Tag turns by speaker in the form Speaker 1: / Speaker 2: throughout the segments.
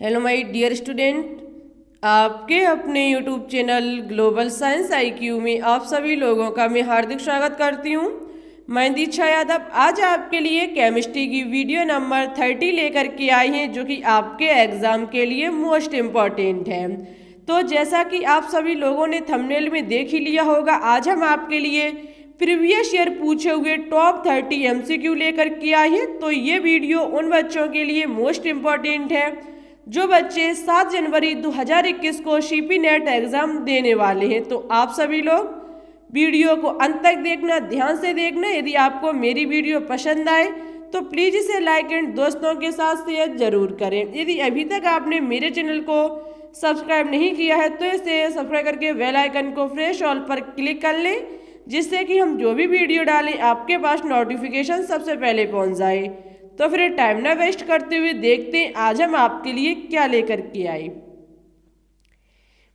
Speaker 1: Hello my dear student, आपके अपने YouTube channel global science IQ में आप सभी लोगों का मैं हार्दिक स्वागत करती हूँ। मैं दीक्षा यादव आज आपके लिए केमिस्ट्री की वीडियो नंबर 30 लेकर के आई हैं, जो कि आपके एग्ज़ाम के लिए मोस्ट इम्पॉर्टेंट है। तो जैसा कि आप सभी लोगों ने थंबनेल में देख ही लिया होगा, आज हम आपके लिए प्रीवियस ईयर पूछे हुए टॉप 30 एमसीक्यू लेकर के आए हैं। तो ये वीडियो उन बच्चों के लिए मोस्ट इम्पॉर्टेंट है जो बच्चे 7 जनवरी 2021 को सीपी नेट एग्ज़ाम देने वाले हैं। तो आप सभी लोग वीडियो को अंत तक देखना, ध्यान से देखना। यदि आपको मेरी वीडियो पसंद आए तो प्लीज़ इसे लाइक एंड दोस्तों के साथ शेयर जरूर करें। यदि अभी तक आपने मेरे चैनल को सब्सक्राइब नहीं किया है तो इसे सब्सक्राइब करके बेल आइकन को प्रेस ऑल पर क्लिक कर लें, जिससे कि हम जो भी वीडियो डालें आपके पास नोटिफिकेशन सबसे पहले पहुंच जाए। तो फिर टाइम ना वेस्ट करते हुए देखते हैं आज हम आपके लिए क्या लेकर के आए।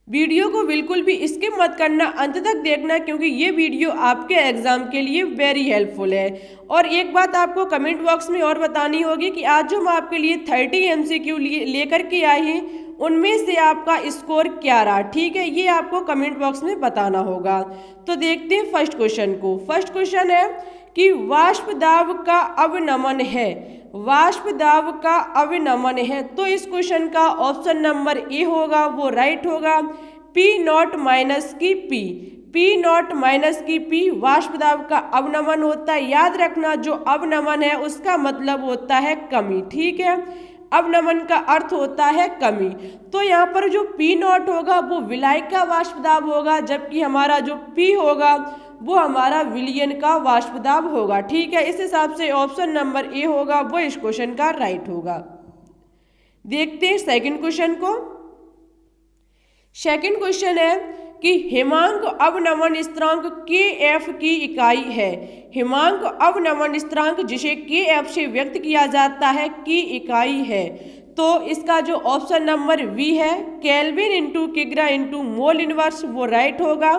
Speaker 1: वीडियो को बिल्कुल भी स्किप मत करना, अंत तक देखना, क्योंकि ये वीडियो आपके एग्जाम के लिए वेरी हेल्पफुल है। और एक बात आपको कमेंट बॉक्स में और बतानी होगी कि आज जो हम आपके लिए 30 एमसीक्यू लेकर के आए हैं उनमें से आपका स्कोर क्या रहा। ठीक है, ये आपको कमेंट बॉक्स में बताना होगा। तो देखते हैं फर्स्ट क्वेश्चन को। फर्स्ट क्वेश्चन है कि वाष्प दाब का अवनमन है। वाष्प दाब का अवनमन है, तो इस क्वेश्चन का ऑप्शन नंबर ए होगा, वो राइट होगा। पी नॉट माइनस की पी, पी नॉट माइनस की पी वाष्प दाब का अवनमन होता है। याद रखना, जो अवनमन है उसका मतलब होता है कमी। ठीक है, अवनमन का अर्थ होता है कमी। तो यहाँ पर जो पी नॉट होगा वो विलायक का वाष्प दाब होगा, जबकि हमारा जो पी होगा वो हमारा विलयन का वाष्प दाब होगा। ठीक है, इस हिसाब से ऑप्शन नंबर ए होगा, वो इस क्वेश्चन का राइट होगा। देखते हैं सेकंड क्वेश्चन को। सेकंड क्वेश्चन है कि हिमांक अवनमन स्थिरांक के एफ की इकाई है। हिमांक अवनमन स्थिरांक जिसे के एफ से व्यक्त किया जाता है की इकाई है। तो इसका जो ऑप्शन नंबर बी है, केल्विन इंटू किग्रा इंटू मोल इनवर्स, वो राइट होगा।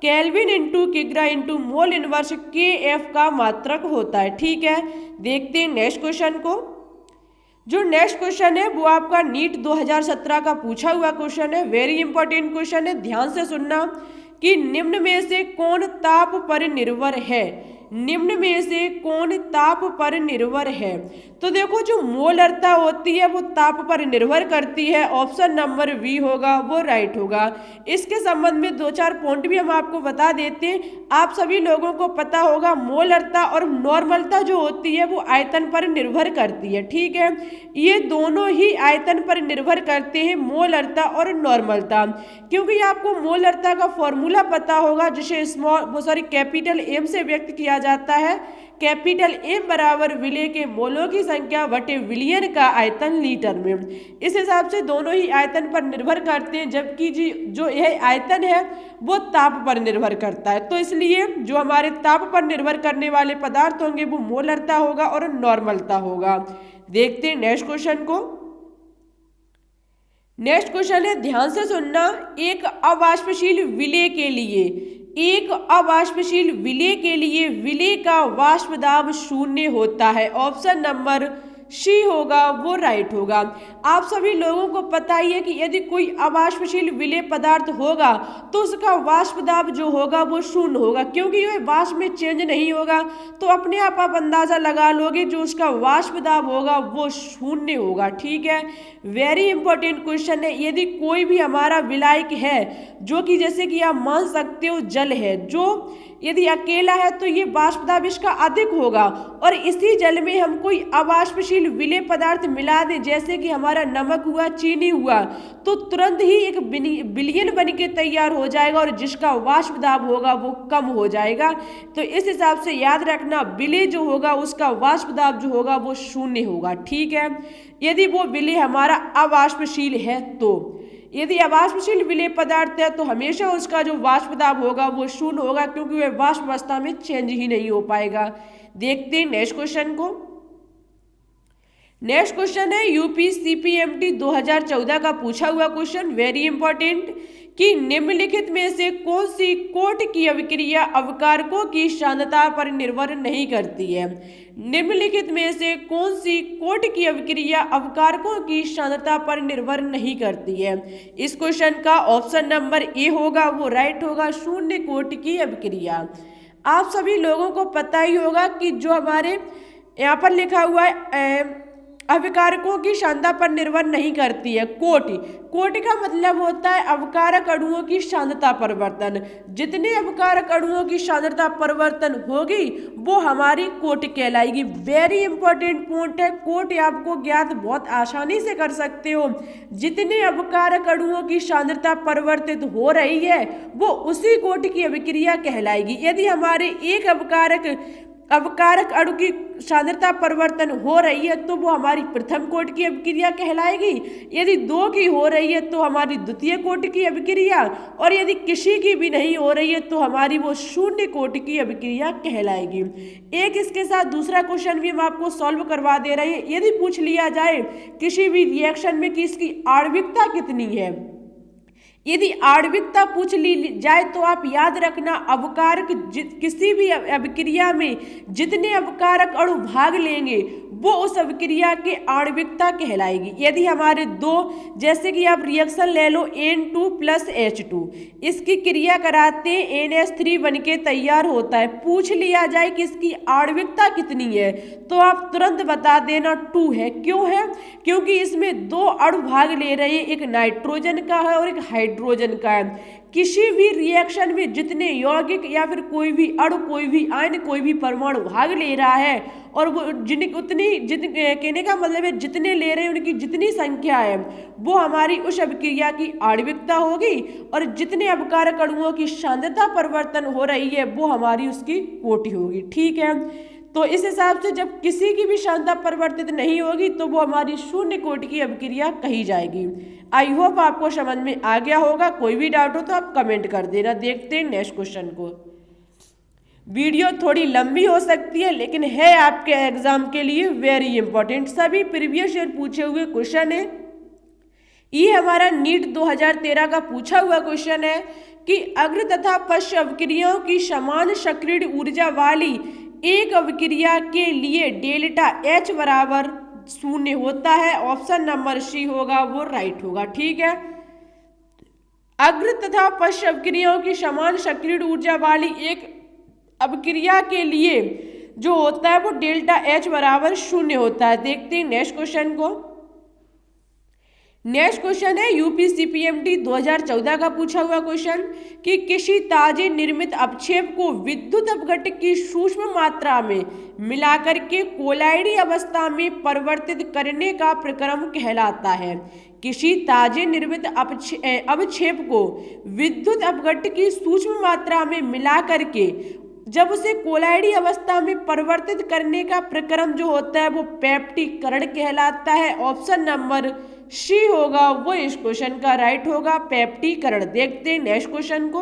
Speaker 1: केल्विन इंटू किग्रा इंटू मोल इनवर्स के एफ का मात्रक होता है। ठीक है, देखते हैं नेक्स्ट क्वेश्चन को। जो नेक्स्ट क्वेश्चन है वो आपका नीट 2017 का पूछा हुआ क्वेश्चन है, वेरी इंपॉर्टेंट क्वेश्चन है, ध्यान से सुनना कि निम्न में से कौन ताप पर निर्भर है। निम्न में से कौन ताप पर निर्भर है। तो देखो, जो मोलरता होती है वो ताप पर निर्भर करती है। ऑप्शन नंबर बी होगा, वो राइट होगा। इसके संबंध में 2-4 पॉइंट भी हम आपको बता देते हैं। आप सभी लोगों को पता होगा मोलरता और नॉर्मलता जो होती है वो आयतन पर निर्भर करती है। ठीक है, ये दोनों ही आयतन पर निर्भर करते हैं, मोलरता और नॉर्मलता। क्योंकि आपको मोलरता का फॉर्मूला पता होगा, जिसे कैपिटल एम से व्यक्त किया जाता है। कैपिटल एम बराबर विलय के मोलों की संख्या बटे विलियन का आयतन लीटर में। इस हिसाब से दोनों ही आयतन पर निर्भर करते हैं, जबकि जो यह आयतन है वो ताप पर निर्भर करता है। तो इसलिए जो हमारे ताप पर निर्भर करने वाले पदार्थ होंगे वो मोलरता होगा और नॉर्मलता होगा। देखते हैं नेक्स्ट क्वेश्चन को। नेक्स्ट क्वेश्चन है, ध्यान से सुनना, एक अवाष्पशील विलय के लिए, एक अवाष्पशील विलय के लिए विलय का वाष्प दाब 0 होता है। ऑप्शन नंबर सी होगा, वो राइट होगा। आप सभी लोगों को पता ही है कि यदि कोई अवाष्पशील विलय पदार्थ होगा तो उसका वाष्प दाब जो होगा वो 0 होगा, क्योंकि वह वाष्प में चेंज नहीं होगा। तो अपने आप अंदाजा लगा लोगे जो उसका वाष्प दाब होगा वो 0 होगा। ठीक है, वेरी इंपॉर्टेंट क्वेश्चन है। यदि कोई भी हमारा विलायक है जो कि जैसे कि आप मान सकते हो जल है, जो यदि अकेला है तो ये वाष्प दाब इसका अधिक होगा, और इसी जल में हम कोई अवाष्पशील विलय पदार्थ मिला दें, जैसे कि हमारा नमक हुआ, चीनी हुआ, तो तुरंत ही एक विलयन बन के तैयार हो जाएगा और जिसका वाष्प दाब होगा वो कम हो जाएगा। तो इस हिसाब से याद रखना, विलय जो होगा उसका वाष्प दाब जो होगा वो 0 होगा। ठीक है, यदि वो विलय हमारा अवाष्पशील है तो। यदि अवाष्पशील विलय पदार्थ है तो हमेशा उसका जो वाष्प दाब होगा वो 0 होगा, क्योंकि वह वाष्प अवस्था में चेंज ही नहीं हो पाएगा। देखते हैं नेक्स्ट क्वेश्चन को। नेक्स्ट क्वेश्चन है यूपी सीपीएमटी 2014 का पूछा हुआ क्वेश्चन, वेरी इंपॉर्टेंट, कि निम्नलिखित में से कौन सी कोट की अभिक्रिया अवकारकों की सांद्रता पर निर्भर नहीं करती है। निम्नलिखित में से कौन सी कोट की अभिक्रिया अवकारकों की सांद्रता पर निर्भर नहीं करती है? इस क्वेश्चन का ऑप्शन नंबर ए होगा वो राइट होगा, शून्य कोट की अभिक्रिया। आप सभी लोगों को पता ही होगा कि जो हमारे यहाँ पर लिखा हुआ है अभिकारकों की सांद्रता पर निर्भर नहीं करती है। कोटि का मतलब होता है अवकारक अणुओं की सांद्रता परिवर्तन। जितने अवकारक अणुओं की सांद्रता परिवर्तन होगी वो हमारी कोट कहलाएगी। वेरी इंपॉर्टेंट पॉइंट है, कोट आपको ज्ञात बहुत आसानी से कर सकते हो। जितने अवकारक अणुओं की सांद्रता परिवर्तित हो रही है वो उसी कोट की अभिक्रिया कहलाएगी। यदि हमारे एक अवकारक अणु की सांद्रता परिवर्तन हो रही है तो वो हमारी प्रथम कोट की अभिक्रिया कहलाएगी। यदि दो की हो रही है तो हमारी द्वितीय कोट की अभिक्रिया, और यदि किसी की भी नहीं हो रही है तो हमारी वो शून्य कोट की अभिक्रिया कहलाएगी। एक इसके साथ दूसरा क्वेश्चन भी हम आपको सॉल्व करवा दे रहे हैं। यदि पूछ लिया जाए किसी भी रिएक्शन में कि इसकी आणविकता कितनी है, यदि आणविकता पूछ ली जाए तो आप याद रखना अवकारक किसी भी अभिक्रिया में जितने अवकारक अणु भाग लेंगे वो उस अभिक्रिया के आणविकता कहलाएगी। यदि हमारे दो, जैसे कि आप रिएक्शन ले लो N2 + H2, इसकी क्रिया कराते हैं NH3 बन के तैयार होता है। पूछ लिया जाए कि इसकी आणविकता कितनी है तो आप तुरंत बता देना 2 है। क्यों है? क्योंकि इसमें दो अणु भाग ले रहे हैं, एक नाइट्रोजन का है और एक हाइड्रोजन का है। किसी भी रिएक्शन में जितने यौगिक या फिर कोई भी अणु, कोई भी आयन, कोई भी परमाणु भाग ले रहा है और वो कहने का मतलब है जितने ले रहे हैं उनकी जितनी संख्या है वो हमारी उस अभिक्रिया की आणविकता होगी, और जितने अवकारक अणुओं की सांद्रता परिवर्तन हो रही है वो हमारी उसकी कोटि होगी। ठीक है, तो इस हिसाब से जब किसी की भी सांद्रता परिवर्तित नहीं होगी तो वो हमारी शून्य कोटि की अभिक्रिया कही जाएगी। आई होप आपको समझ में आ गया होगा। कोई भी डाउट हो तो आप कमेंट कर देना। देखते हैं नेक्स्ट क्वेश्चन को। वीडियो थोड़ी लंबी हो सकती है लेकिन है आपके एग्जाम के लिए वेरी इंपॉर्टेंट। सभी प्रीवियस ईयर पूछे हुए क्वेश्चन है। ये हमारा नीट 2013 का पूछा हुआ क्वेश्चन है कि अग्र तथा पश्च अभिक्रियाओं की समान सक्रिय ऊर्जा वाली एक अभिक्रिया के लिए डेल्टा H बराबर 0 होता है। ऑप्शन नंबर सी होगा वो राइट होगा। ठीक है, अग्र तथा पश्च अभिक्रियाओं की समान सक्रिय ऊर्जा वाली एक अभिक्रिया के लिए जो होता है वो डेल्टा H बराबर 0 होता है। देखते हैं नेक्स्ट क्वेश्चन को। नेक्स्ट क्वेश्चन है यूपीसीपीएमटी 2014 का पूछा हुआ क्वेश्चन कि किसी ताजे निर्मित अपक्षेप को विद्युत अपघटक की सूक्ष्म मात्रा में मिलाकर के कोलाइडी अवस्था में परिवर्तित करने का प्रक्रम कहलाता है। किसी ताजे निर्मित अपक्षेप को विद्युत अपघटक की सूक्ष्म मात्रा में मिलाकर के जब उसे कोलाइडी अवस्था में परिवर्तित करने का प्रक्रम जो होता है वो पेप्टिकरण कहलाता है। ऑप्शन नंबर सी होगा वो इस क्वेश्चन का राइट होगा, पेप्टिकरण। देखते हैं नेक्स्ट क्वेश्चन को।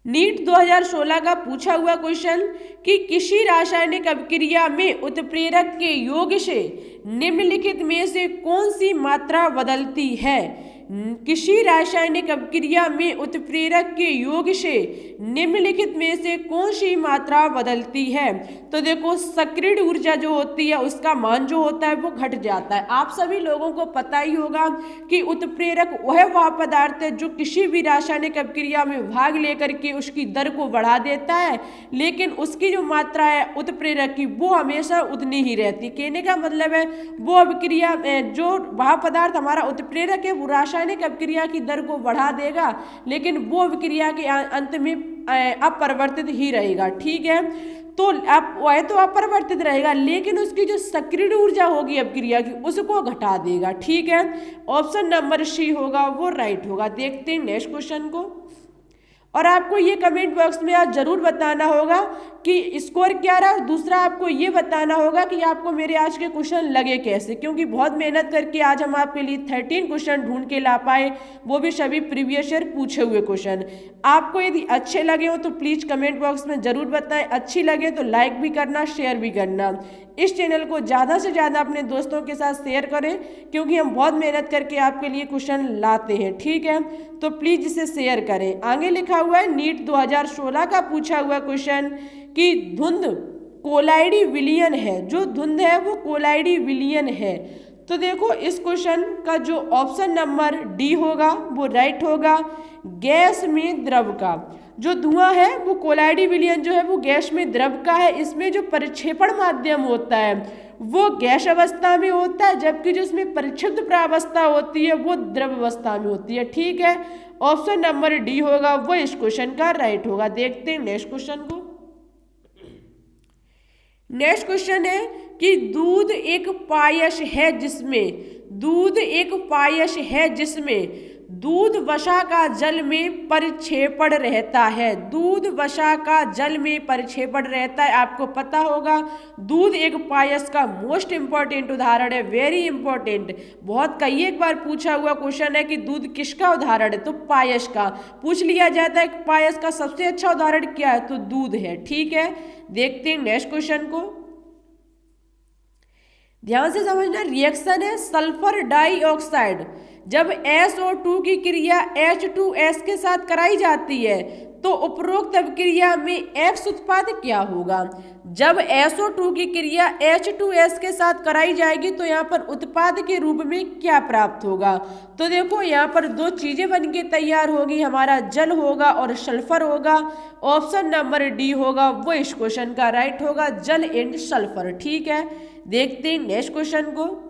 Speaker 1: नीट 2016 का पूछा हुआ क्वेश्चन कि किसी रासायनिक अभिक्रिया में उत्प्रेरक के योग से निम्नलिखित में से कौन सी मात्रा बदलती है। किसी रासायनिक अभिक्रिया में उत्प्रेरक के योग से निम्नलिखित में से कौन सी मात्रा बदलती है। तो देखो सक्रिय ऊर्जा जो होती है उसका मान जो होता है वो घट जाता है। आप सभी लोगों को पता ही होगा कि उत्प्रेरक वह पदार्थ है जो किसी भी रासायनिक अभिक्रिया में भाग लेकर के उसकी दर को बढ़ा देता है, लेकिन उसकी जो मात्रा है उत्प्रेरक की वो हमेशा उतनी ही रहती है। कहने का मतलब है वो अभिक्रिया जो वह पदार्थ हमारा उत्प्रेरक है वो रासायनिक अभिक्रिया की दर को बढ़ा देगा, लेकिन वो अभिक्रिया के अंत में अपरिवर्तित ही रहेगा। ठीक है, तो वह तो अपरिवर्तित रहेगा लेकिन उसकी जो सक्रिय ऊर्जा होगी अभिक्रिया की उसको घटा देगा। ठीक है, ऑप्शन नंबर सी होगा वो राइट होगा। देखते हैं नेक्स्ट क्वेश्चन को। और आपको ये कमेंट बॉक्स में आज जरूर बताना होगा कि स्कोर क्या रहा, और दूसरा आपको ये बताना होगा कि आपको मेरे आज के क्वेश्चन लगे कैसे, क्योंकि बहुत मेहनत करके आज हम आपके लिए 13 क्वेश्चन ढूंढ के ला पाए, वो भी सभी प्रीवियस ईयर पूछे हुए क्वेश्चन। आपको यदि अच्छे लगे हो तो प्लीज़ कमेंट बॉक्स में ज़रूर बताएं, अच्छी लगे तो लाइक भी करना, शेयर भी करना। इस चैनल को ज़्यादा से ज़्यादा अपने दोस्तों के साथ शेयर करें क्योंकि हम बहुत मेहनत करके आपके लिए क्वेश्चन लाते हैं। ठीक है, तो प्लीज़ इसे शेयर करें। आगे लिखा हुआ है नीट 2016 का पूछा हुआ क्वेश्चन कि धुंध कोलाइडी विलियन है, जो धुंध है वो कोलाइडी विलियन है। तो देखो इस क्वेश्चन का जो ऑप्शन नंबर डी होगा वो राइट होगा। गैस में द्रव का जो धुआं है वो कोलाइडी विलियन जो है वो गैस में द्रव का है। इसमें जो परिक्षेपण माध्यम होता है वो गैस अवस्था में होता है, जबकि जो इसमें परिक्षिप्त प्रावस्था होती है वो द्रव अवस्था में होती है। ठीक है, ऑप्शन नंबर डी होगा वो इस क्वेश्चन का राइट होगा। देखते हैं नेक्स्ट क्वेश्चन को। नेक्स्ट क्वेश्चन है कि दूध एक पायस है जिसमें दूध वसा का जल में परिक्षेपण रहता है। दूध वसा का जल में परिक्षेपण रहता है। आपको पता होगा दूध एक पायस का मोस्ट इंपॉर्टेंट उदाहरण है, वेरी इंपॉर्टेंट। बहुत कई एक बार पूछा हुआ क्वेश्चन है कि दूध किसका उदाहरण है, तो पायस का पूछ लिया जाता है। पायस का सबसे अच्छा उदाहरण क्या है, तो दूध है। ठीक है, देखते हैं नेक्स्ट क्वेश्चन को। ध्यान से समझना, रिएक्शन है सल्फर डाइऑक्साइड। जब SO2 की क्रिया H2S के साथ कराई जाती है तो उपरोक्त अभिक्रिया में X उत्पाद क्या होगा। जब SO2 की क्रिया H2S के साथ कराई जाएगी तो यहाँ पर उत्पाद के रूप में क्या प्राप्त होगा। तो देखो यहाँ पर दो चीजें बनके तैयार होगी, हमारा जल होगा और सल्फर होगा। ऑप्शन नंबर डी होगा वो इस क्वेश्चन का राइट होगा, जल एंड सल्फर। ठीक है, देखते हैं नेक्स्ट क्वेश्चन को।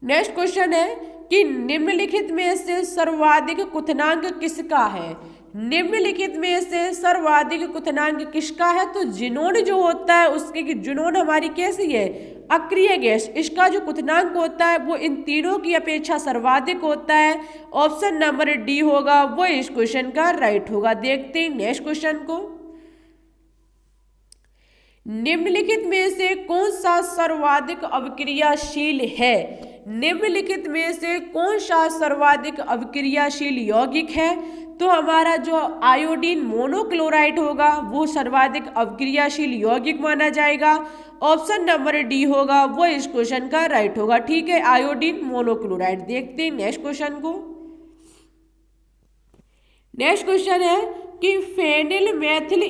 Speaker 1: नेक्स्ट क्वेश्चन है कि निम्नलिखित में से सर्वाधिक क्वथनांक किसका है। निम्नलिखित में से सर्वाधिक क्वथनांक किसका है, तो जिनोन जो होता है उसके की जिनोन हमारी कैसी है, अक्रिय गैस। इसका जो क्वथनांक होता है वो इन तीनों की अपेक्षा सर्वाधिक होता है। ऑप्शन नंबर डी होगा वो इस क्वेश्चन का राइट होगा। देखते हैं नेक्स्ट क्वेश्चन को। निम्नलिखित में से कौन सा सर्वाधिक अभिक्रियाशील है। निम्नलिखित में से कौन सा सर्वाधिक अभिक्रियाशील यौगिक है, तो हमारा जो आयोडीन मोनोक्लोराइड होगा वो सर्वाधिक अभिक्रियाशील यौगिक माना जाएगा। ऑप्शन नंबर डी होगा वो इस क्वेश्चन का राइट होगा। ठीक है, आयोडीन मोनोक्लोराइड। देखते हैं नेक्स्ट क्वेश्चन को। नेक्स्ट क्वेश्चन है कि फेनिल मेथिल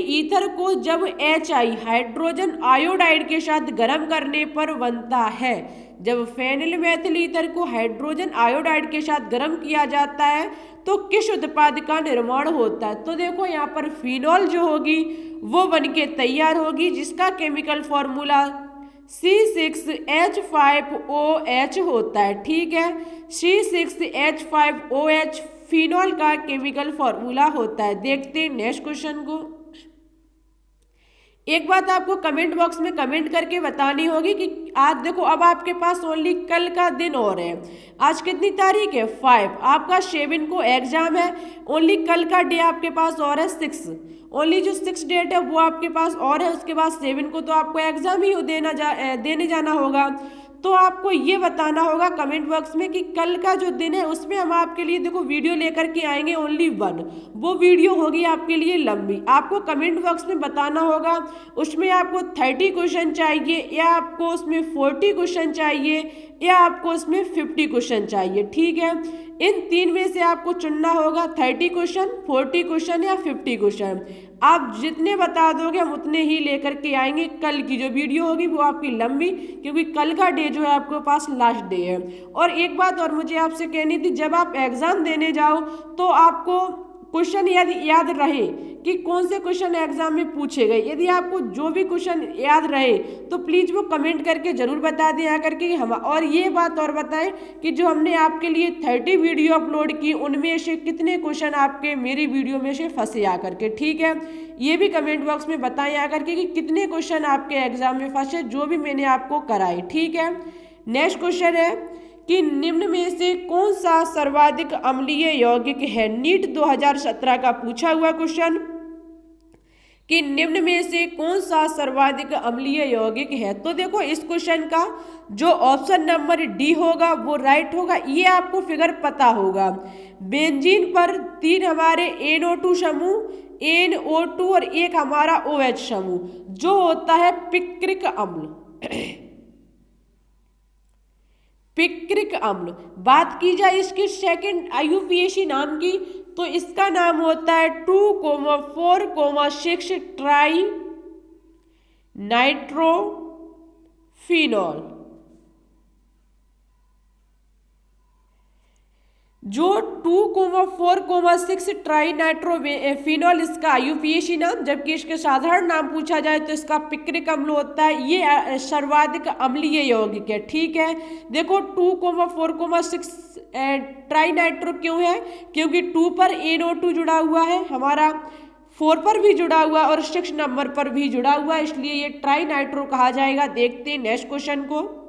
Speaker 1: ईथर को जब HI हाइड्रोजन आयोडाइड के साथ गर्म करने पर बनता है। जब फेनिल मेथिल ईथर को हाइड्रोजन आयोडाइड के साथ गर्म किया जाता है तो किस उत्पाद का निर्माण होता है। तो देखो यहाँ पर फिनॉल जो होगी वो बनके तैयार होगी, जिसका केमिकल फॉर्मूला C6H5OH होता है। ठीक है, C6H5OH फिनॉल का केमिकल फॉर्मूला होता है। देखते हैं नेक्स्ट क्वेश्चन को। एक बात आपको कमेंट बॉक्स में कमेंट करके बतानी होगी कि आज देखो अब आपके पास ओनली कल का दिन और है। आज कितनी तारीख है, 5। आपका 7 को एग्जाम है, ओनली कल का डे आपके पास और है 6। ओनली जो 6 डेट है वो आपके पास और है, उसके बाद 7 को तो आपको एग्जाम ही देने जाना होगा। तो आपको ये बताना होगा कमेंट बॉक्स में कि कल का जो दिन है उसमें हम आपके लिए देखो वीडियो लेकर के आएंगे ओनली 1। वो वीडियो होगी आपके लिए लंबी। आपको कमेंट बॉक्स में बताना होगा उसमें आपको 30 क्वेश्चन चाहिए या आपको उसमें 40 क्वेश्चन चाहिए या आपको उसमें 50 क्वेश्चन चाहिए। ठीक है, इन 3 में से आपको चुनना होगा, 30 क्वेश्चन, 40 क्वेश्चन या 50 क्वेश्चन। आप जितने बता दोगे हम उतने ही लेकर के आएंगे। कल की जो वीडियो होगी वो आपकी लंबी, क्योंकि कल का डे जो है आपके पास लास्ट डे है। और एक बात और मुझे आपसे कहनी थी, जब आप एग्जाम देने जाओ तो आपको क्वेश्चन याद रहे कि कौन से क्वेश्चन एग्जाम में पूछे गए। यदि आपको जो भी क्वेश्चन याद रहे तो प्लीज़ वो कमेंट करके ज़रूर बता दें आकर के हम। और ये बात और बताएं कि जो हमने आपके लिए 30 वीडियो अपलोड की उनमें से कितने क्वेश्चन आपके मेरी वीडियो में से फंसे आकर के। ठीक है, ये भी कमेंट बॉक्स में बताएं आकर के कि कितने क्वेश्चन आपके एग्जाम में फंसे जो भी मैंने आपको कराए। ठीक है, नेक्स्ट क्वेश्चन है कि निम्न में से कौन सा सर्वाधिक अम्लीय यौगिक है। नीट 2017 का पूछा हुआ क्वेश्चन कि निम्न में से कौन सा सर्वाधिक अम्लीय यौगिक है। तो देखो इस क्वेश्चन का जो ऑप्शन नंबर डी होगा वो राइट होगा। ये आपको फिगर पता होगा, बेंजीन पर 3 हमारे NO2 समूह, NO2 और 1 हमारा OH समूह जो होता है पिक्रिक अम्ल। पिक्रिक अम्ल। बात की जाए इसके सेकंड IUPAC नाम की, तो इसका नाम होता है 2,4,6 ट्राई नाइट्रोफिनॉल। जो 2,4,6 ट्राई नाइट्रोफिनॉल इसका IUPAC नाम, जबकि इसके साधारण नाम पूछा जाए तो इसका पिक्रिक अम्ल होता है। ये सर्वाधिक अम्लीय यौगिक है। ठीक है, देखो 2,4,6 ट्राई नाइट्रो क्यों है, क्योंकि 2 पर NO2 जुड़ा हुआ है, हमारा 4 पर भी जुड़ा हुआ और 6 नंबर पर भी जुड़ा हुआ है, इसलिए ये ट्राई नाइट्रो कहा जाएगा। देखते हैं नेक्स्ट क्वेश्चन को।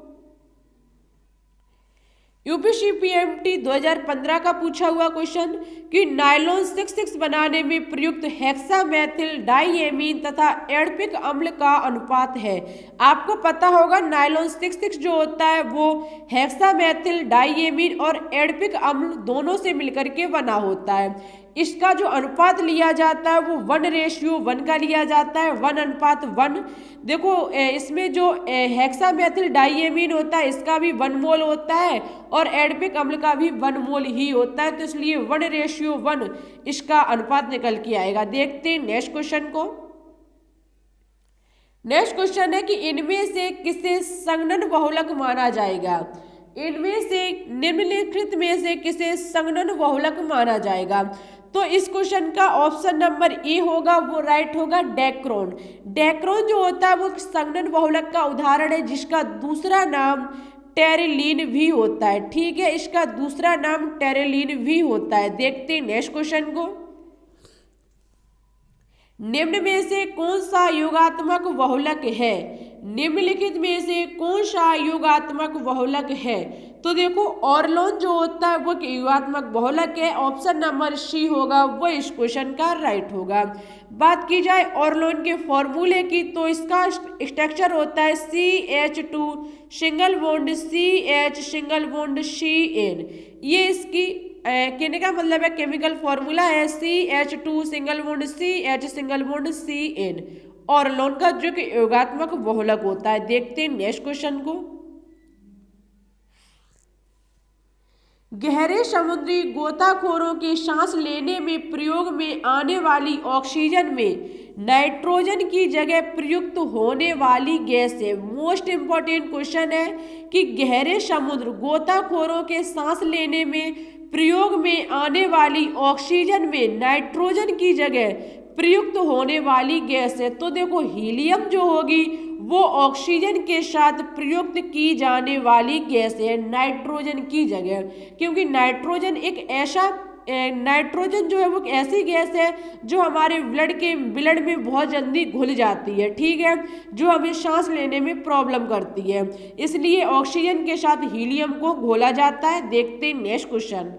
Speaker 1: UPC-PMT 2015 का पूछा हुआ क्वेश्चन कि नायलॉन 6,6 बनाने में प्रयुक्त हेक्सामेथिल डाइएमीन तथा एडपिक अम्ल का अनुपात है। आपको पता होगा नायलॉन 6,6 जो होता है वो हेक्सामेथिल डाइएमीन और एडपिक अम्ल दोनों से मिलकर के बना होता है। इसका जो अनुपात लिया जाता है वो 1:1 का लिया जाता है, 1:1। देखो इसमें जो हेक्सामेथिल डाइएमीन होता है इसका भी 1 मोल होता है और एडपिक अम्ल का भी 1 मोल ही होता है, तो इसलिए 1:1 इसका अनुपात निकल के आएगा। देखते हैं नेक्स्ट क्वेश्चन को। नेक्स्ट क्वेश्चन है कि इनमें से किसे संघनन बहुलक माना जाएगा। इनमें से निम्नलिखित में से किसे संघनन बहुलक माना जाएगा। तो इस क्वेश्चन का ऑप्शन नंबर ए होगा, वो राइट होगा डेक्रोन। डेक्रोन जो होता है वो संघनन बहुलक का उदाहरण है, जिसका दूसरा नाम टेरिलीन भी होता है। ठीक है, इसका दूसरा नाम टेरिलीन भी होता है। देखते हैं नेक्स्ट क्वेश्चन को। निम्न में से कौन सा योगात्मक बहुलक है। निम्नलिखित में से कौन सा योगात्मक बहुलक है। तो देखो ऑर्लोन जो होता है वो योगात्मक बहुलक है, ऑप्शन नंबर सी होगा, वो इस क्वेश्चन का राइट होगा। बात की जाए ऑर्लोन के फॉर्मूले की, तो इसका स्ट्रक्चर होता है CH2 single bond CH single bond CN। ये इसकी कहने का मतलब है केमिकल फॉर्मूला है CH2 single bond CH single bond CN, ऑर्लोन का जो कि योगात्मक बहुलक होता है। देखते हैं नेक्स्ट क्वेश्चन को। गहरे समुद्री गोताखोरों के सांस लेने में प्रयोग में आने वाली ऑक्सीजन में नाइट्रोजन की जगह प्रयुक्त होने वाली गैस है। मोस्ट इंपॉर्टेंट क्वेश्चन है कि गहरे समुद्र गोताखोरों के सांस लेने में प्रयोग में आने वाली ऑक्सीजन में नाइट्रोजन की जगह प्रयुक्त होने वाली गैस है। तो देखो हीलियम जो होगी वो ऑक्सीजन के साथ प्रयुक्त की जाने वाली गैस है नाइट्रोजन की जगह, क्योंकि नाइट्रोजन जो है वो एक ऐसी गैस है जो हमारे ब्लड में बहुत जल्दी घुल जाती है। ठीक है, जो हमें सांस लेने में प्रॉब्लम करती है, इसलिए ऑक्सीजन के साथ हीलियम को घोला जाता है। देखते हैं नेक्स्ट क्वेश्चन।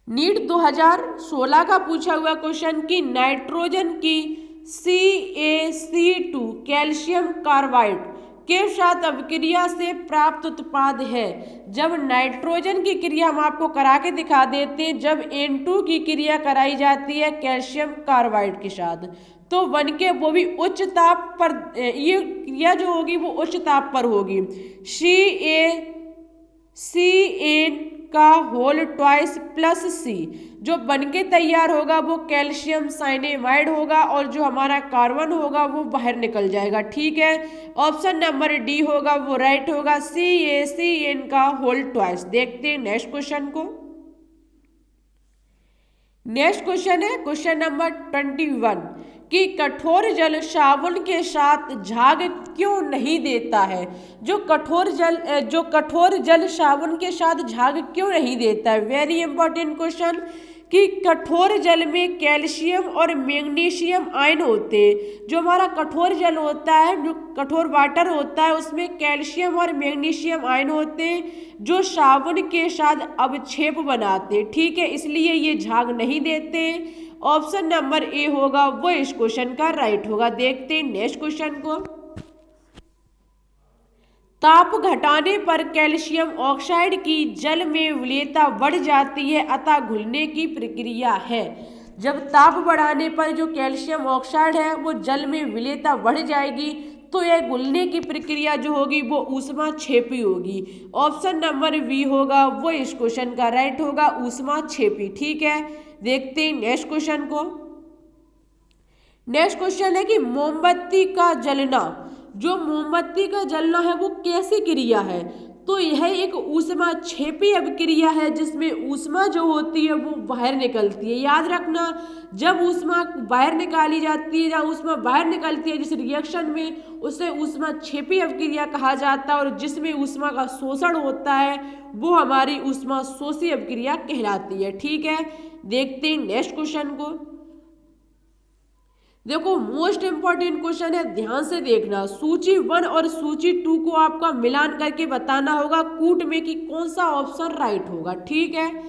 Speaker 1: नीट 2016 का पूछा हुआ क्वेश्चन कि नाइट्रोजन की CaC2 कैल्शियम कार्बाइड के साथ अभिक्रिया से प्राप्त उत्पाद है। जब नाइट्रोजन की क्रिया हम आपको करा के दिखा देते हैं, जब N2 की क्रिया कराई जाती है कैल्शियम कार्बाइड के साथ, तो बन के वो भी उच्च ताप पर, ये क्रिया जो होगी वो उच्च ताप पर होगी। CaCN का होल ट्वाइस प्लस C जो बनके तैयार होगा वो कैल्शियम साइनेमाइड होगा और जो हमारा कार्बन होगा वो बाहर निकल जाएगा। ठीक है, ऑप्शन नंबर डी होगा, वो राइट होगा, CaCN का होल ट्वाइस। देखते हैं नेक्स्ट क्वेश्चन को। नेक्स्ट क्वेश्चन है क्वेश्चन नंबर 21 कि कठोर जल साबुन के साथ झाग क्यों नहीं देता है। जो कठोर जल साबुन के साथ झाग क्यों नहीं देता है। वेरी इंपॉर्टेंट क्वेश्चन कि कठोर जल में कैल्शियम और मैग्नीशियम आयन होते हैं। जो हमारा कठोर जल होता है, जो कठोर वाटर होता है, उसमें कैल्शियम और मैग्नीशियम आयन होते हैं जो साबुन के साथ अवक्षेप बनाते हैं। ठीक है, इसलिए ये झाग नहीं देते। ऑप्शन नंबर ए होगा, वो इस क्वेश्चन का राइट होगा। देखते हैं नेक्स्ट क्वेश्चन को। ताप घटाने पर कैल्शियम ऑक्साइड की जल में विलेयता बढ़ जाती है अतः घुलने की प्रक्रिया है। जब ताप बढ़ाने पर जो कैल्शियम ऑक्साइड है वो जल में विलेयता बढ़ जाएगी तो यह घुलने की प्रक्रिया जो होगी वो ऊष्मा क्षेपी होगी। ऑप्शन नंबर बी होगा वो इस क्वेश्चन का राइट होगा, ऊष्मा क्षेपी। ठीक है, देखते हैं नेक्स्ट क्वेश्चन को। नेक्स्ट क्वेश्चन है कि मोमबत्ती का जलना, जो मोमबत्ती का जलना है वो कैसी क्रिया है? तो यह एक ऊष्मा क्षेपी अभिक्रिया है जिसमें ऊष्मा जो होती है वो बाहर निकलती है। याद रखना, जब ऊष्मा बाहर निकाली जाती है या ऊष्मा बाहर निकलती है जिस रिएक्शन में, उसे ऊष्मा क्षेपी अभिक्रिया कहा जाता है। और जिसमें ऊष्मा का शोषण होता है वो हमारी ऊष्मा शोषी अभिक्रिया कहलाती है। ठीक है, देखते हैं नेक्स्ट क्वेश्चन को। देखो मोस्ट इंपॉर्टेंट क्वेश्चन है, ध्यान से देखना। सूची 1 और सूची 2 को आपका मिलान करके बताना होगा कूट में कि कौन सा ऑप्शन राइट होगा। ठीक है,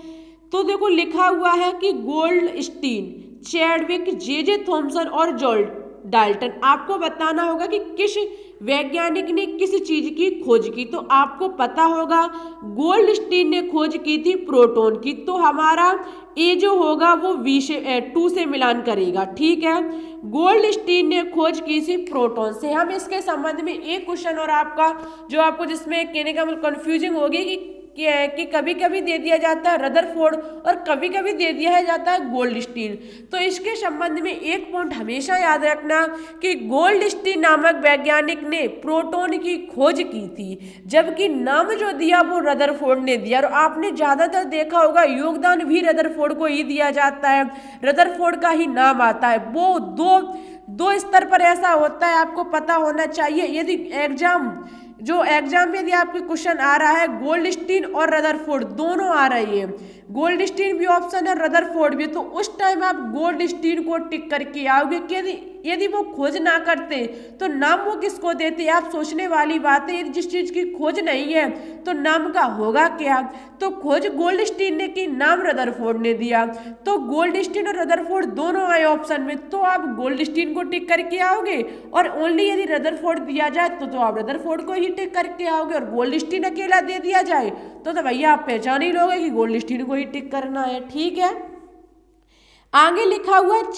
Speaker 1: तो देखो लिखा हुआ है कि गोल्डस्टीन, चैडविक, जे थॉमसन और जॉर्ज डाल्टन। आपको बताना होगा कि किस वैज्ञानिक ने किस चीज की खोज की। तो आपको पता होगा गोल्डस्टीन ने खोज की थी प्रोटॉन की, तो हमारा ए जो होगा वो V से 2 से मिलान करेगा। ठीक है, गोल्डस्टीन ने खोज की थी प्रोटॉन से। हम इसके संबंध में एक क्वेश्चन और आपका जो आपको जिसमें कहने का मतलब कंफ्यूजिंग होगी कि कभी कभी दे दिया जाता है रदरफोर्ड और कभी कभी दे दिया जाता है गोल्डस्टीन। तो इसके संबंध में एक पॉइंट हमेशा याद रखना कि गोल्डस्टीन नामक वैज्ञानिक ने प्रोटॉन की खोज की थी, जबकि नाम जो दिया वो रदरफोर्ड ने दिया। और आपने ज्यादातर देखा होगा योगदान भी रदरफोर्ड को ही दिया जाता है, रदरफोर्ड का ही नाम आता है। वो दो स्तर पर ऐसा होता है, आपको पता होना चाहिए। यदि एग्जाम में यदि आपके क्वेश्चन आ रहा है गोल्डस्टीन और रदरफोर्ड दोनों आ रही है, गोल्डस्टीन भी ऑप्शन है रदरफोर्ड भी, तो उस टाइम आप गोल्डस्टीन को टिक करके आओगे कि यदि वो खोज ना करते तो नाम वो किसको देते। आप सोचने वाली बात है, यदि जिस चीज की खोज नहीं है तो नाम का होगा क्या। तो खोज गोल्डस्टीन ने की, नाम रदरफोर्ड ने दिया, तो गोल्डस्टीन और रदरफोर्ड दोनों आए ऑप्शन में, तो आप गोल्डस्टीन को टिक करके आओगे। और ओनली यदि रदरफोर्ड दिया जाए तो आप रदरफोर्ड को ही टिक करके आओगे। और गोल्डस्टीन अकेला दे दिया जाए तो भैया आप पहचान ही लोगे कि गोल्डस्टीन को ही टिक करना है। ठीक है, आगे लिखा हुआ है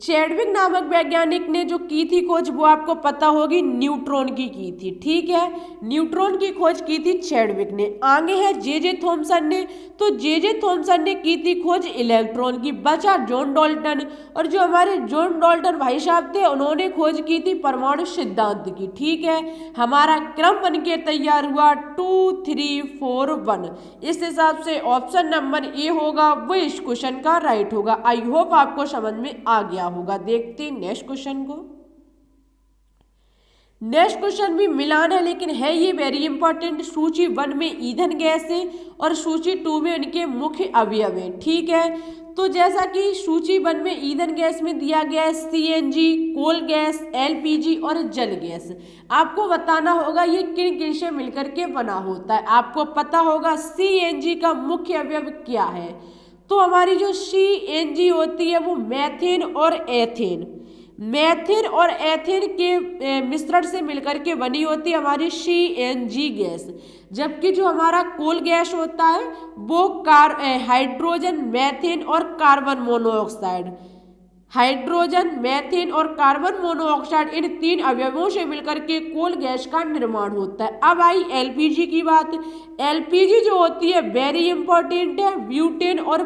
Speaker 1: चैडविक नामक वैज्ञानिक ने जो की थी खोज वो आपको पता होगी न्यूट्रॉन की थी। ठीक है, न्यूट्रॉन की खोज की थी चैडविक ने। आगे है जे थॉमसन ने, तो जे थॉमसन ने की थी खोज इलेक्ट्रॉन की। बचा जॉन डाल्टन, और जो हमारे जॉन डाल्टन भाई साहब थे उन्होंने खोज की थी परमाणु सिद्धांत की। ठीक है, हमारा क्रम बनके तैयार हुआ 2 3 4 1। इस हिसाब से ऑप्शन नंबर ए होगा वो इस क्वेश्चन का राइट होगा। आई होप आपको समझ में आ गया होगा। देखते हैं नेक्स्ट क्वेश्चन को। नेक्स्ट क्वेश्चन भी मिलान है लेकिन है ये वेरी इंपॉर्टेंट। सूची 1 में ईंधन गैस है और सूची 2 में उनके मुख्य अवयव हैं। ठीक है, तो जैसा कि सूची 1 में ईंधन गैस में दिया गया है CNG, कोल गैस, LPG और जल गैस। आपको बताना होगा ये किन किन से मिलकर के बना होता है। आपको पता होगा CNG का मुख्य अवयव क्या है। तो हमारी जो CNG होती है वो मैथेन और एथेन के मिश्रण से मिलकर के बनी होती है हमारी CNG गैस। जबकि जो हमारा कोल गैस होता है वो हाइड्रोजन, मैथेन और कार्बन मोनोऑक्साइड, हाइड्रोजन, मैथेन और कार्बन मोनोऑक्साइड, इन 3 अवयवों से मिलकर के कोल गैस का निर्माण होता है। अब आई LPG की बात। LPG जो होती है वेरी इंपॉर्टेंट है, ब्यूटेन और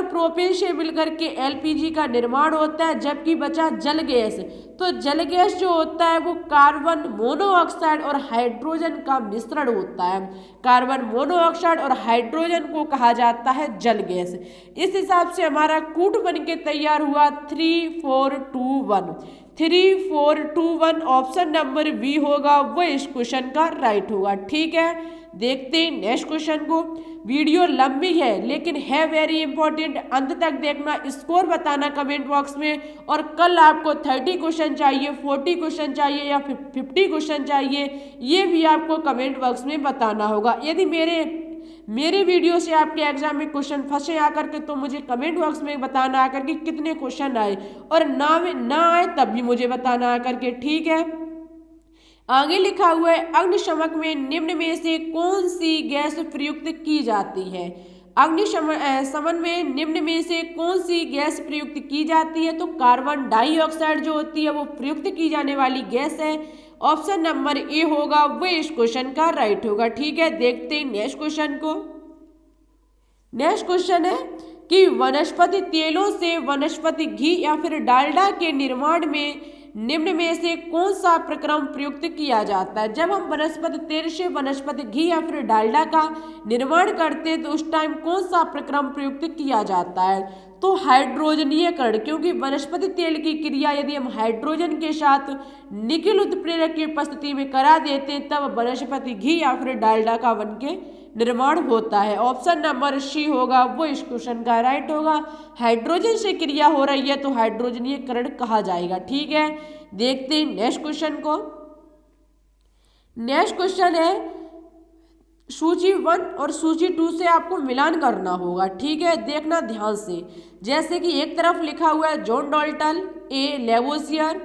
Speaker 1: प्रोपेन से मिलकर के LPG का निर्माण होता है। जबकि बचा जल गैस, तो जल गैस जो होता है वो कार्बन मोनोऑक्साइड और हाइड्रोजन का मिश्रण होता है। कार्बन मोनोऑक्साइड और हाइड्रोजन को कहा जाता है जल गैस। इस हिसाब से हमारा कूट बन के तैयार हुआ 3 4 2 1। 3 4 2 1 ऑप्शन नंबर बी होगा वो इस क्वेश्चन का राइट होगा। ठीक है, देखते हैं नेक्स्ट क्वेश्चन को। वीडियो लंबी है लेकिन है वेरी इंपॉर्टेंट, अंत तक देखना। स्कोर बताना कमेंट बॉक्स में। और कल आपको 30 क्वेश्चन चाहिए, 40 क्वेश्चन चाहिए या 50 क्वेश्चन चाहिए, ये भी आपको कमेंट बॉक्स में बताना होगा। यदि मेरे वीडियो से आपके एग्जाम में क्वेश्चन फंसे आकर के तो मुझे कमेंट बॉक्स में बताना आकर के कितने क्वेश्चन आए, और ना आए तब भी मुझे बताना आकर के। ठीक है, आगे लिखा हुआ है अग्निशमक में निम्न में से कौन सी गैस प्रयुक्त की जाती है। समन में निम्न में से कौन सी गैस प्रयुक्त की जाती है? तो कार्बन डाइऑक्साइड जो होती है वो प्रयुक्त की जाने वाली गैस है। ऑप्शन नंबर ए होगा वो इस क्वेश्चन का राइट होगा। ठीक है, देखते हैं नेक्स्ट क्वेश्चन को। नेक्स्ट क्वेश्चन है कि वनस्पति तेलों से वनस्पति घी या फिर डालडा के निर्माण में निम्न में से कौन सा प्रक्रम प्रयुक्त किया जाता है? जब हम वनस्पति तेल से वनस्पति घी या फिर डालडा का निर्माण करते हैं तो उस टाइम कौन सा प्रक्रम प्रयुक्त किया जाता है? तो हाइड्रोजनीयकरण, क्योंकि वनस्पति तेल की क्रिया यदि हम हाइड्रोजन के साथ निकेल उत्प्रेरक की उपस्थिति में करा देते हैं तब वनस्पति घी या फिर डालडा का बन के निर्माण होता है। ऑप्शन नंबर सी होगा वो इस क्वेश्चन का राइट होगा। हाइड्रोजन से क्रिया हो रही है तो हाइड्रोजनीयकरण कहा जाएगा। ठीक है, देखते हैं नेक्स्ट क्वेश्चन को। नेक्स्ट क्वेश्चन है सूची 1 और सूची 2 से आपको मिलान करना होगा। ठीक है, देखना ध्यान से। जैसे कि एक तरफ लिखा हुआ है जॉन डाल्टन, ए लेवोसियर,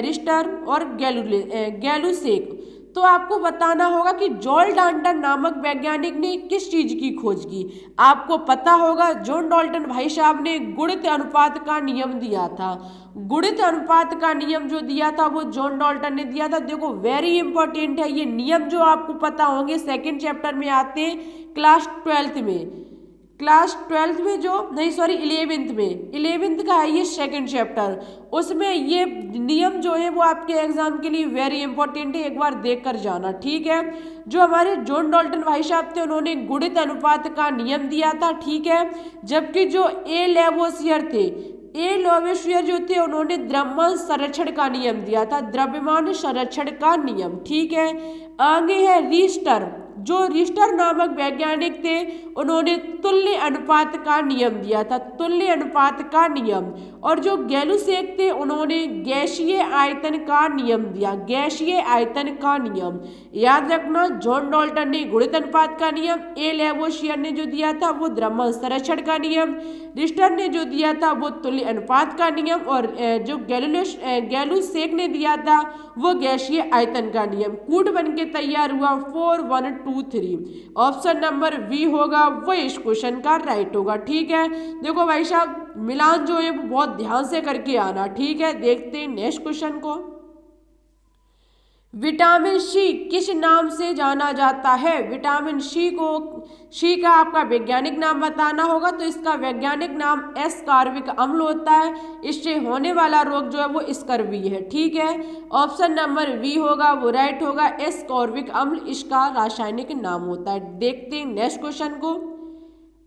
Speaker 1: रिस्टर और गैलुसेक। तो आपको बताना होगा कि जॉन डाल्टन नामक वैज्ञानिक ने किस चीज की खोज की। आपको पता होगा जॉन डाल्टन भाई साहब ने गुणित अनुपात का नियम दिया था। गुणित अनुपात का नियम जो दिया था वो जॉन डाल्टन ने दिया था। देखो वेरी इंपॉर्टेंट है ये नियम, जो आपको पता होंगे सेकेंड चैप्टर में आते हैं क्लास 12th में। क्लास 12th में जो नहीं सॉरी 11th का है ये सेकंड चैप्टर। उसमें ये नियम जो है वो आपके एग्जाम के लिए वेरी इंपॉर्टेंट है, एक बार देख कर जाना। ठीक है, जो हमारे जॉन डाल्टन भाई साहब थे उन्होंने गुणित अनुपात का नियम दिया था। ठीक है, जबकि जो ए लेवोसियर थे, ए लेवोसियर जो थे उन्होंने द्रव्यमान संरक्षण का नियम दिया था, द्रव्यमान संरक्षण का नियम। ठीक है, आगे है रिस्टर। जो रिस्टर नामक वैज्ञानिक थे उन्होंने तुल्य अनुपात का नियम दिया था, तुल्य अनुपात का नियम। और जो गैलुसेक थे उन्होंने गैसीय आयतन का नियम दिया, गैसीय आयतन का नियम। याद रखना, जॉन डाल्टन ने गुणित अनुपात का नियम, ए लेवोसियर ने जो दिया था वो द्रव्यमान संरक्षण का नियम, रिस्टर ने जो दिया था वो तुल्य अनुपात का नियम, और जो गैलुसेक ने दिया था वो गैसीय आयतन का नियम। कूट बन के तैयार हुआ 4 1 2 3। ऑप्शन नंबर बी होगा वो इस क्वेश्चन का राइट होगा। ठीक है, देखो भाई साहब मिलान जो है वो बहुत ध्यान से करके आना। ठीक है, देखते हैं नेक्स्ट क्वेश्चन को। विटामिन सी किस नाम से जाना जाता है? विटामिन सी का आपका वैज्ञानिक नाम बताना होगा। तो इसका वैज्ञानिक नाम एस्कॉर्बिक अम्ल होता है। इससे होने वाला रोग जो है वो स्कर्वी है। ठीक है, ऑप्शन नंबर बी होगा वो राइट होगा, एस्कॉर्बिक अम्ल इसका रासायनिक नाम होता है। देखते हैं नेक्स्ट क्वेश्चन को।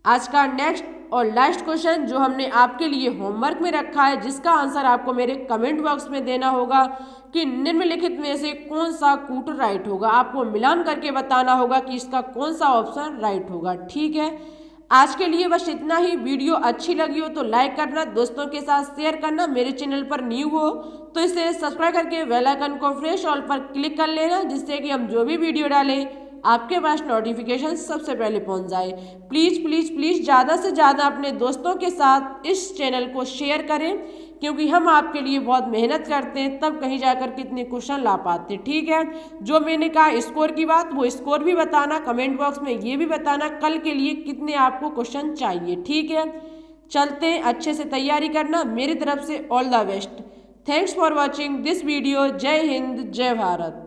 Speaker 1: आज का नेक्स्ट और लास्ट क्वेश्चन जो हमने आपके लिए होमवर्क में रखा है, जिसका आंसर आपको मेरे कमेंट बॉक्स में देना होगा कि निम्नलिखित में से कौन सा कूट राइट होगा। आपको मिलान करके बताना होगा कि इसका कौन सा ऑप्शन राइट होगा। ठीक है, आज के लिए बस इतना ही। वीडियो अच्छी लगी हो तो लाइक करना, दोस्तों के साथ शेयर करना। मेरे चैनल पर न्यू हो तो इसे सब्सक्राइब करके बेल आइकन को प्रेस ऑल पर क्लिक कर लेना, जिससे कि हम जो भी वीडियो डालें आपके पास नोटिफिकेशन सबसे पहले पहुंच जाए। प्लीज़ प्लीज़ प्लीज़ ज़्यादा से ज़्यादा अपने दोस्तों के साथ इस चैनल को शेयर करें, क्योंकि हम आपके लिए बहुत मेहनत करते हैं तब कहीं जाकर कितने क्वेश्चन ला पाते हैं। ठीक है, जो मैंने कहा स्कोर की बात, वो स्कोर भी बताना कमेंट बॉक्स में, ये भी बताना कल के लिए कितने आपको क्वेश्चन चाहिए। ठीक है, चलते हैं, अच्छे से तैयारी करना। मेरी तरफ से all the best. Thanks for watching this video. जय हिंद, जय भारत।